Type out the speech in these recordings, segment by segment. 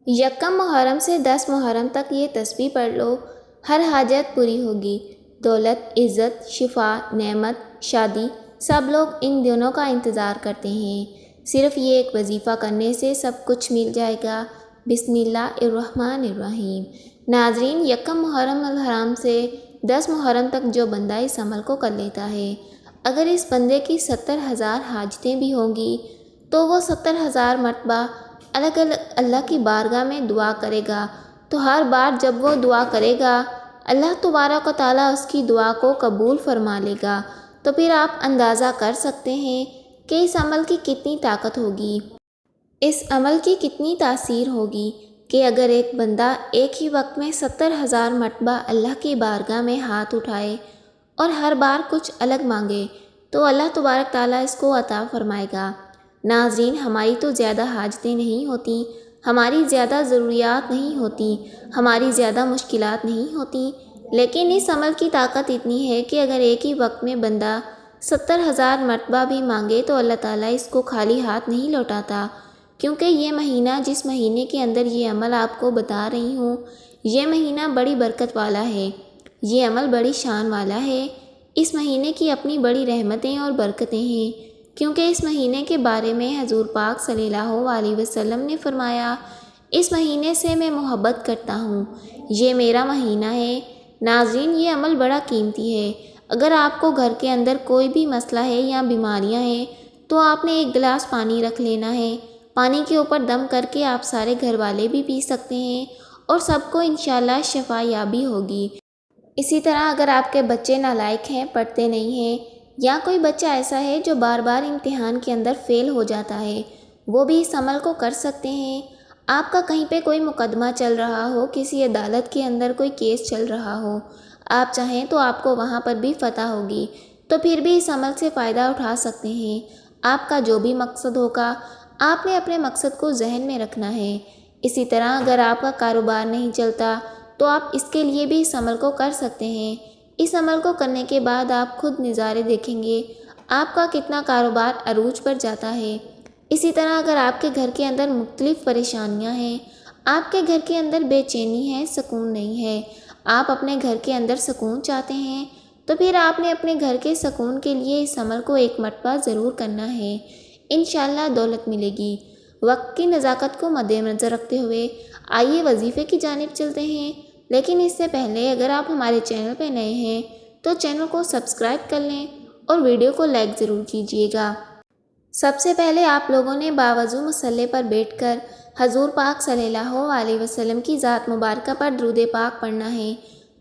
یکم محرم سے 10 محرم تک یہ تسبیح پڑھ لو، ہر حاجت پوری ہوگی۔ دولت، عزت، شفا، نعمت، شادی، سب لوگ ان دنوں کا انتظار کرتے ہیں۔ صرف یہ ایک وظیفہ کرنے سے سب کچھ مل جائے گا۔ بسم اللہ الرحمن الرحیم۔ ناظرین، یکم محرم الحرام سے 10 محرم تک جو بندہ اس عمل کو کر لیتا ہے، اگر اس بندے کی 70,000 حاجتیں بھی ہوں گی تو وہ 70,000 مرتبہ الگ الگ اللہ کی بارگاہ میں دعا کرے گا، تو ہر بار جب وہ دعا کرے گا اللہ تبارک و تعالیٰ اس کی دعا کو قبول فرما لے گا۔ تو پھر آپ اندازہ کر سکتے ہیں کہ اس عمل کی کتنی طاقت ہوگی، اس عمل کی کتنی تاثیر ہوگی کہ اگر ایک بندہ ایک ہی وقت میں 70,000 مرتبہ اللہ کی بارگاہ میں ہاتھ اٹھائے اور ہر بار کچھ الگ مانگے تو اللہ تبارک تعالیٰ اس کو عطا فرمائے گا۔ ناظرین، ہماری تو زیادہ حاجتیں نہیں ہوتی، ہماری زیادہ ضروریات نہیں ہوتی، ہماری زیادہ مشکلات نہیں ہوتی، لیکن اس عمل کی طاقت اتنی ہے کہ اگر ایک ہی وقت میں بندہ 70,000 مرتبہ بھی مانگے تو اللہ تعالیٰ اس کو خالی ہاتھ نہیں لوٹاتا، کیونکہ یہ مہینہ، جس مہینے کے اندر یہ عمل آپ کو بتا رہی ہوں، یہ مہینہ بڑی برکت والا ہے، یہ عمل بڑی شان والا ہے۔ اس مہینے کی اپنی بڑی رحمتیں اور برکتیں ہیں، کیونکہ اس مہینے کے بارے میں حضور پاک صلی اللہ علیہ وسلم نے فرمایا، اس مہینے سے میں محبت کرتا ہوں، یہ میرا مہینہ ہے۔ ناظرین، یہ عمل بڑا قیمتی ہے۔ اگر آپ کو گھر کے اندر کوئی بھی مسئلہ ہے یا بیماریاں ہیں تو آپ نے ایک گلاس پانی رکھ لینا ہے، پانی کے اوپر دم کر کے آپ سارے گھر والے بھی پی سکتے ہیں اور سب کو انشاءاللہ شفا یابی ہوگی۔ اسی طرح اگر آپ کے بچے نالائق ہیں، پڑھتے نہیں ہیں، یا کوئی بچہ ایسا ہے جو بار بار امتحان کے اندر فیل ہو جاتا ہے، وہ بھی اس عمل کو کر سکتے ہیں۔ آپ کا کہیں پہ کوئی مقدمہ چل رہا ہو، کسی عدالت کے اندر کوئی کیس چل رہا ہو، آپ چاہیں تو آپ کو وہاں پر بھی فتح ہوگی، تو پھر بھی اس عمل سے فائدہ اٹھا سکتے ہیں۔ آپ کا جو بھی مقصد ہوگا، آپ نے اپنے مقصد کو ذہن میں رکھنا ہے۔ اسی طرح اگر آپ کا کاروبار نہیں چلتا تو آپ اس کے لیے بھی اس عمل کو کر سکتے ہیں۔ اس عمل کو کرنے کے بعد آپ خود نظارے دیکھیں گے آپ کا کتنا کاروبار عروج پر جاتا ہے۔ اسی طرح اگر آپ کے گھر کے اندر مختلف پریشانیاں ہیں، آپ کے گھر کے اندر بے چینی ہے، سکون نہیں ہے، آپ اپنے گھر کے اندر سکون چاہتے ہیں، تو پھر آپ نے اپنے گھر کے سکون کے لیے اس عمل کو ایک مرتبہ ضرور کرنا ہے، انشاءاللہ دولت ملے گی۔ وقت کی نزاکت کو مد نظر رکھتے ہوئے آئیے وظیفے کی جانب چلتے ہیں، لیکن اس سے پہلے اگر آپ ہمارے چینل پہ نئے ہیں تو چینل کو سبسکرائب کر لیں اور ویڈیو کو لائک ضرور کیجیے گا۔ سب سے پہلے آپ لوگوں نے باوضو مصلی پر بیٹھ کر حضور پاک صلی اللہ علیہ وسلم کی ذات مبارکہ پر درود پاک پڑھنا ہے۔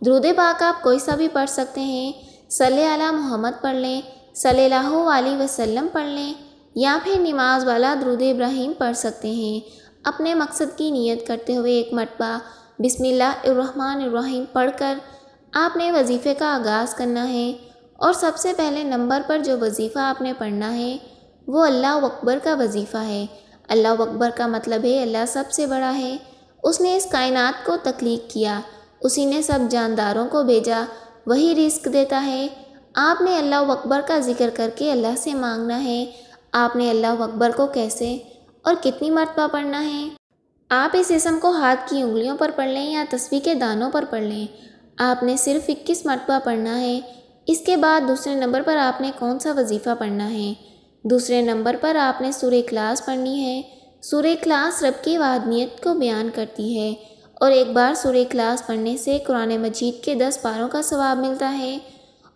درود پاک آپ کوئی سا بھی پڑھ سکتے ہیں، صلی علی محمد پڑھ لیں، صلی اللہ علیہ وسلم پڑھ لیں، یا پھر نماز والا درود ابراہیم پڑھ سکتے ہیں۔ اپنے مقصد کی نیت کرتے ہوئے ایک مرتبہ بسم اللہ الرحمن الرحیم پڑھ کر آپ نے وظیفے کا آغاز کرنا ہے، اور سب سے پہلے نمبر پر جو وظیفہ آپ نے پڑھنا ہے وہ اللہ اکبر کا وظیفہ ہے۔ اللہ اکبر کا مطلب ہے اللہ سب سے بڑا ہے، اس نے اس کائنات کو تخلیق کیا، اسی نے سب جانداروں کو بھیجا، وہی رزق دیتا ہے۔ آپ نے اللہ اکبر کا ذکر کر کے اللہ سے مانگنا ہے۔ آپ نے اللہ اکبر کو کیسے اور کتنی مرتبہ پڑھنا ہے؟ آپ اس اسم کو ہاتھ کی انگلیوں پر پڑھ لیں یا تسبیح کے دانوں پر پڑھ لیں، آپ نے صرف 21 مرتبہ پڑھنا ہے۔ اس کے بعد دوسرے نمبر پر آپ نے کون سا وظیفہ پڑھنا ہے؟ دوسرے نمبر پر آپ نے سورہ اخلاص پڑھنی ہے۔ سورہ اخلاص رب کی وحدانیت کو بیان کرتی ہے، اور ایک بار سورہ اخلاص پڑھنے سے قرآن مجید کے 10 پاروں کا ثواب ملتا ہے،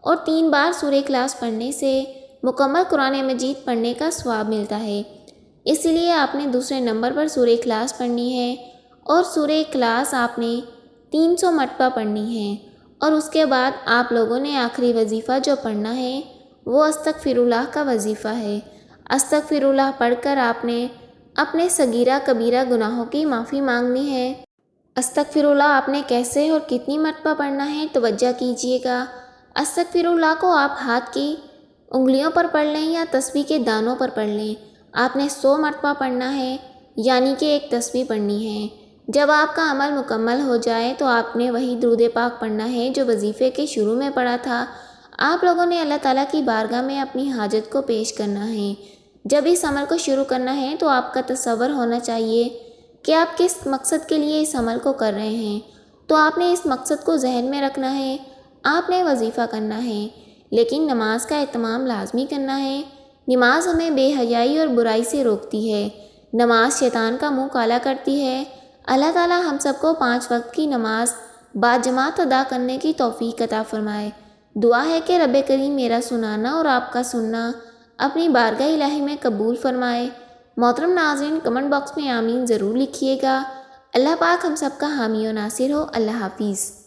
اور 3 بار سورہ اخلاص پڑھنے سے مکمل قرآن مجید پڑھنے کا ثواب ملتا ہے۔ اس لیے آپ نے دوسرے نمبر پر سورہ اخلاص پڑھنی ہے، اور سورہ اخلاص آپ نے 300 مرتبہ پڑھنی ہے۔ اور اس کے بعد آپ لوگوں نے آخری وظیفہ جو پڑھنا ہے وہ استغفر اللہ کا وظیفہ ہے۔ استغفر اللہ پڑھ کر آپ نے اپنے صغیرہ کبیرہ گناہوں کی معافی مانگنی ہے۔ استغفر اللہ آپ نے کیسے اور کتنی مرتبہ پڑھنا ہے توجہ کیجیے گا۔ استغفر اللہ کو آپ ہاتھ کی انگلیوں پر پڑھ لیں یا تسبیح کے دانوں پر پڑھ لیں، آپ نے 100 مرتبہ پڑھنا ہے، یعنی کہ ایک تسبیح پڑھنی ہے۔ جب آپ کا عمل مکمل ہو جائے تو آپ نے وہی درود پاک پڑھنا ہے جو وظیفے کے شروع میں پڑھا تھا۔ آپ لوگوں نے اللہ تعالیٰ کی بارگاہ میں اپنی حاجت کو پیش کرنا ہے۔ جب اس عمل کو شروع کرنا ہے تو آپ کا تصور ہونا چاہیے کہ آپ کس مقصد کے لیے اس عمل کو کر رہے ہیں، تو آپ نے اس مقصد کو ذہن میں رکھنا ہے۔ آپ نے وظیفہ کرنا ہے، لیکن نماز کا اہتمام لازمی کرنا ہے۔ نماز ہمیں بے حیائی اور برائی سے روکتی ہے۔ نماز شیطان کا منہ کالا کرتی ہے۔ اللہ تعالی ہم سب کو 5 وقت کی نماز باجماعت ادا کرنے کی توفیق عطا فرمائے۔ دعا ہے کہ رب کریم میرا سنانا اور آپ کا سننا اپنی بارگاہ الہی میں قبول فرمائے۔ محترم ناظرین، کمنٹ باکس میں آمین ضرور لکھیے گا۔ اللہ پاک ہم سب کا حامی و ناصر ہو۔ اللہ حافظ۔